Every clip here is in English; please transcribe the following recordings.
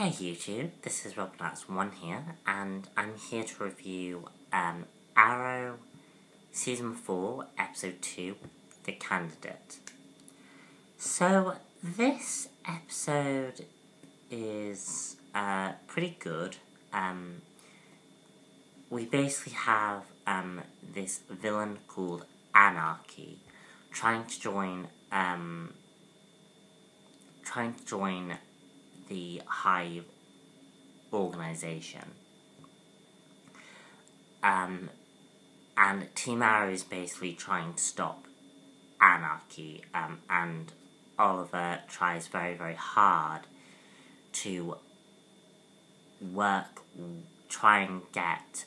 Hey YouTube, this is RobNuts1 here, and I'm here to review Arrow Season 4, Episode 2, The Candidate. So, this episode is pretty good. We basically have this villain called Anarchy trying to join the Hive organization. And Team Arrow is basically trying to stop Anarchy, and Oliver tries very, very hard to try and get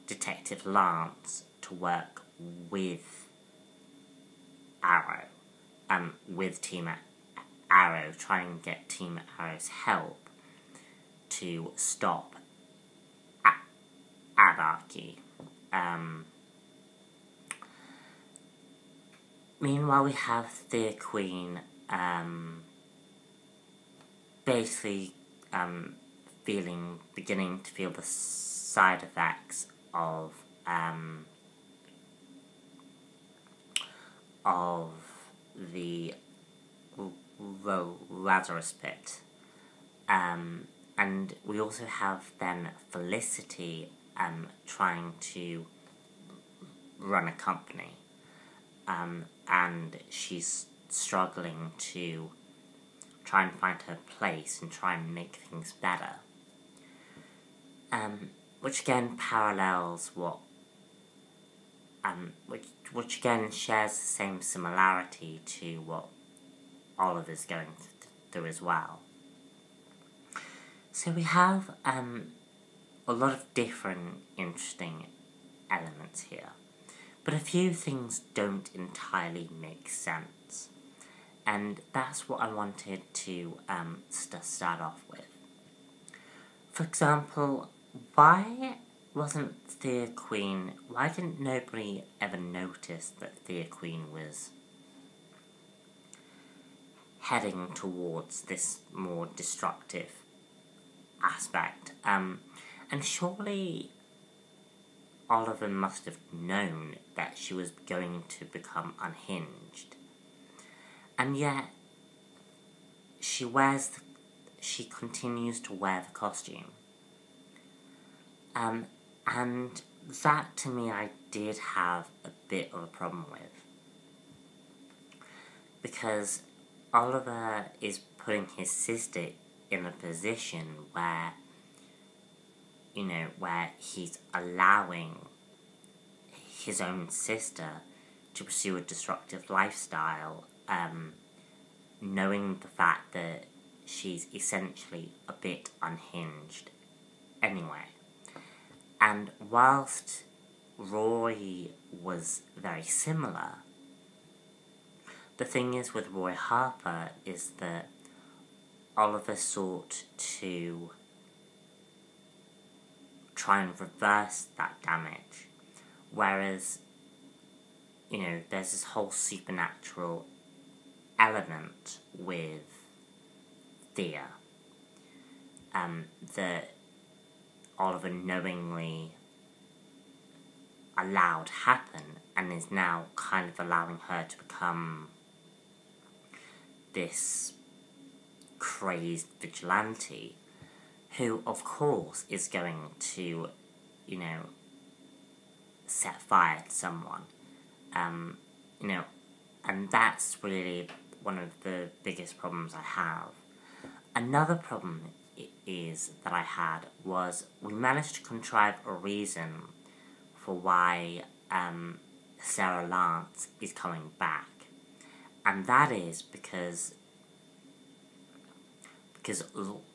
Detective Lance to work with Arrow, with Team Arrow, try and get Team Arrow's help to stop Anarchy. Meanwhile, we have Thea Queen basically beginning to feel the side effects of the Lazarus Pit. And we also have then Felicity trying to run a company. And she's struggling to try and find her place and try and make things better. Which again parallels which again shares the same similarity to what Oliver's going through as well. So we have a lot of different interesting elements here, but a few things don't entirely make sense, and that's what I wanted to start off with. For example, why didn't nobody ever notice that Thea Queen was heading towards this more destructive aspect? And surely Oliver must have known that she was going to become unhinged. And yet, she continues to wear the costume. And that, to me, I did have a bit of a problem with. Because Oliver is putting his sister in a position where, where he's allowing his own sister to pursue a destructive lifestyle, knowing the fact that she's essentially a bit unhinged anyway. And whilst Roy was very similar, the thing is with Roy Harper is that Oliver sought to try and reverse that damage, whereas, there's this whole supernatural element with Thea, that Oliver knowingly allowed happen, and is now kind of allowing her to become this crazed vigilante, who, of course, is going to, set fire to someone. And that's really one of the biggest problems I have. Another problem that I had was we managed to contrive a reason for why Sarah Lance is coming back. And that is because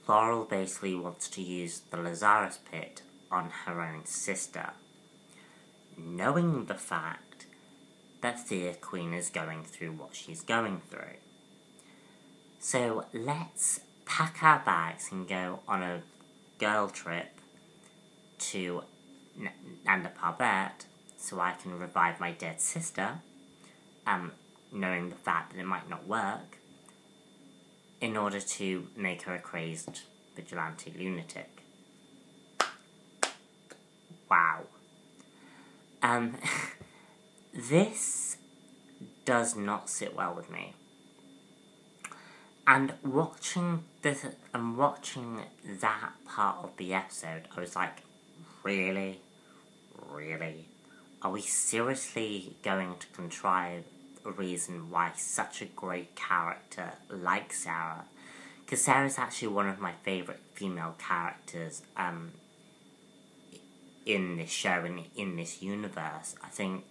Laurel basically wants to use the Lazarus Pit on her own sister, knowing the fact that Thea Queen is going through what she's going through. So let's pack our bags and go on a girl trip to Nanda Parbat so I can revive my dead sister, knowing the fact that it might not work, in order to make her a crazed vigilante lunatic. Wow. This does not sit well with me. And watching that part of the episode, I was like, really? Really? Are we seriously going to contrive a reason why such a great character like Sara, because Sara's actually one of my favourite female characters in this show and in this universe. I think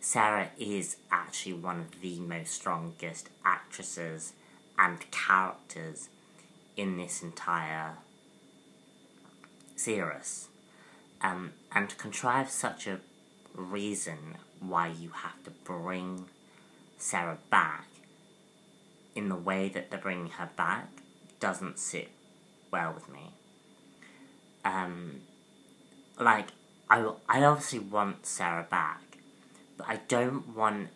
Sara is actually one of the most strongest actresses and characters in this entire series. And to contrive such a reason why you have to bring Sara back in the way that they're bringing her back doesn't sit well with me. Like, I obviously want Sara back, but I don't want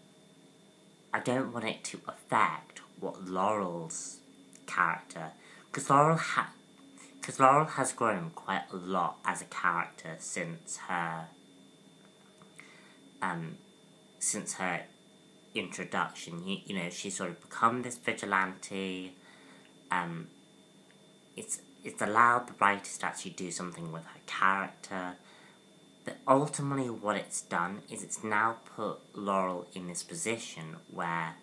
it to affect what Laurel's character, because Laurel has grown quite a lot as a character since her introduction. You know, she's sort of become this vigilante. It's allowed the writers to actually do something with her character, but ultimately what it's done is it's now put Laurel in this position where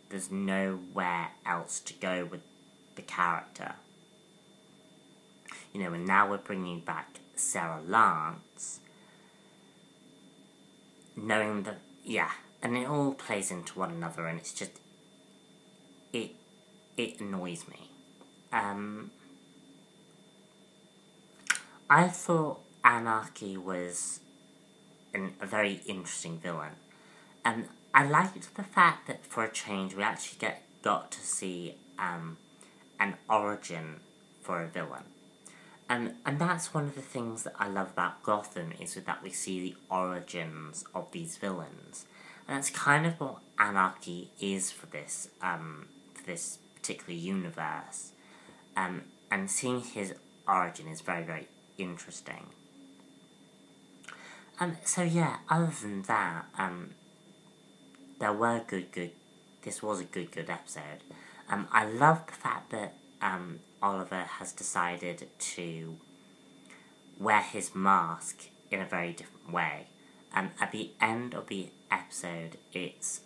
there's nowhere else to go with the character. You know, and now we're bringing back Sara Lance, knowing that, yeah, and it all plays into one another, and it's just, it annoys me. I thought Anarchy was a very interesting villain, and I liked the fact that for a change we actually got to see an origin for a villain. And that's one of the things that I love about Gotham, is that we see the origins of these villains. And that's kind of what Anarchy is for this particular universe. And seeing his origin is very, very interesting. So yeah, other than that, there were this was a good episode. I love the fact that Oliver has decided to wear his mask in a very different way. At the end of the episode, it's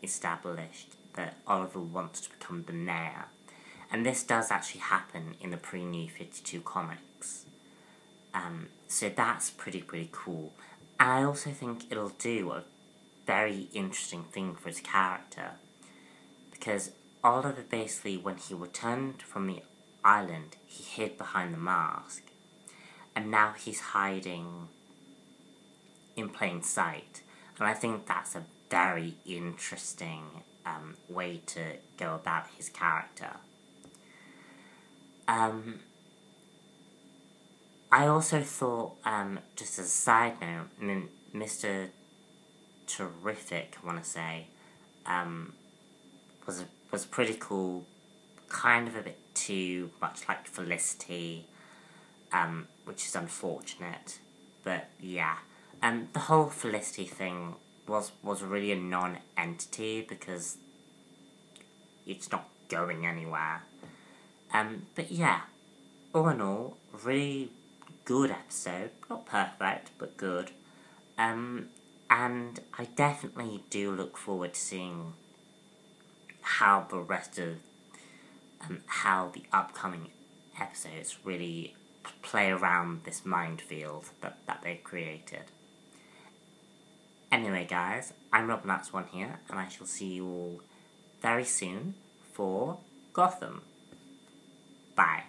established that Oliver wants to become the mayor. And this does actually happen in the pre-New 52 comics. So that's pretty cool. And I also think it'll do a very interesting thing for his character. Because Oliver basically, when he returned from the island, he hid behind the mask. And now he's hiding in plain sight. And I think that's a very interesting way to go about his character. I also thought, just as a side note, Mr. Terrific, I want to say, was pretty cool, kind of a bit too much like Felicity, which is unfortunate, but yeah. The whole Felicity thing was really a non-entity, because it's not going anywhere. But yeah, all in all, really good episode. Not perfect, but good. And I definitely do look forward to seeing how the rest of, how the upcoming episodes really play around this minefield that they've created. Anyway guys, I'm RobNuts1 here, and I shall see you all very soon for Gotham. Bye.